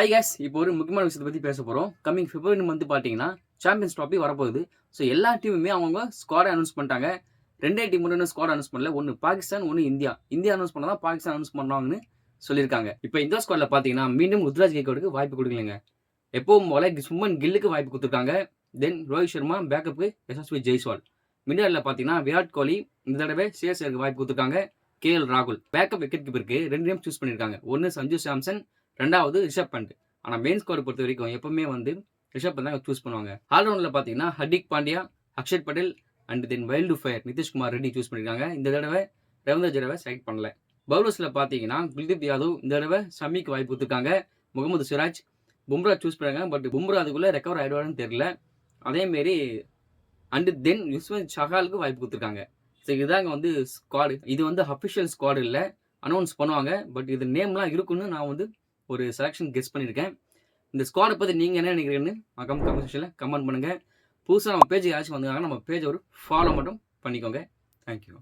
High case, இப்போ ஒரு முக்கியமான விஷயத்தை பற்றி பேச போகிறோம். கம்மிங் February மந்த் பார்த்தீங்கன்னா சாம்பியன்ஸ் ட்ராஃபி வரப்போகுது. ஸோ எல்லா டீமுமே அவங்க ஸ்குவாடை அனௌன்ஸ் பண்ணிட்டாங்க. ரெண்டே டீம் மட்டும் இன்னும் ஸ்குவாட் அனௌன்ஸ் பண்ணல. ஒன்று பாகிஸ்தான், ஒன்று இந்தியா. இந்தியா அனௌன்ஸ் பண்ணால் தான் பாகிஸ்தான் அனௌன்ஸ் பண்ணுவாங்கன்னு சொல்லியிருக்காங்க. இப்போ இந்த ஸ்குவாடில் பார்த்தீங்கன்னா மீண்டும் ருத்ராஜ் கெய்க்வாடுக்கு வாய்ப்பு கொடுக்கலங்க. எப்பவும் போல சுமன் கில்லுக்கு வாய்ப்பு கொடுத்துருக்காங்க. தென் ரோஹித் சர்மா பேக்கப்புக்கு யசஸ்வி ஜெய்ஸ்வால். மிடில் பார்த்தீங்கன்னா விராட் கோலி இந்த தடவை சிஎஸ்கேக்கு வாய்ப்பு கொடுத்துருக்காங்க. KL ராகுல் பேக்கப் விக்கெட் கீப்பருக்கு 2 நேம் சூஸ் பண்ணியிருக்காங்க. ஒன்று சஞ்சு சாம்சன், ரெண்டாவது ரிஷப் பண்ட். ஆனால் மெயின் ஸ்குவாட் பொறுத்த வரைக்கும் எப்பவுமே ரிஷப் பண்ட் தான் சூஸ் பண்ணுவாங்க. ஆல்ரவுண்டில் பார்த்தீங்கன்னா Hardik Pandya, Axar Patel and then wild fire Nitish Kumar Reddy choose பண்ணியிருக்காங்க. இந்த தடவை ரவீந்திர ஜடேஜாவை செலக்ட் பண்ணல. பவுலர்ஸில் பார்த்தீங்கன்னா குல்தீப் யாதவ் இந்த தடவை ஷமிக்கு வாய்ப்பு கொடுத்துருக்காங்க. முகமது சிராஜ், பும்ரா சூஸ் பண்ணுறாங்க. பட் பும்ரா அதுக்குள்ளே ரெக்கவர் ஆகிடுவாருன்னு தெரியல. அதேமாரி அண்ட் தென் யுஸ்வேந்த் சஹாலுக்கு வாய்ப்பு கொடுத்துருக்காங்க. ஸோ இதுதாங்க ஸ்குவாடு. இது அஃபிஷியல் ஸ்குவாடு இல்லை, அனௌன்ஸ் பண்ணுவாங்க. பட் இது நேம்லாம் இருக்குன்னு நான் ஒரு செலெக்ஷன் கெஸ் பண்ணியிருக்கேன். இந்த ஸ்குவாடை பற்றி நீங்கள் என்ன நினைக்கிறீங்கன்னு கமெண்ட் செக்ஷனில் கமெண்ட் பண்ணுங்கள். புதுசாக நம்ம பேஜ் யாராச்சும் வந்தாங்கன்னா நம்ம பேஜை ஒரு ஃபாலோ மட்டும் பண்ணிக்கோங்க. தேங்க்யூ.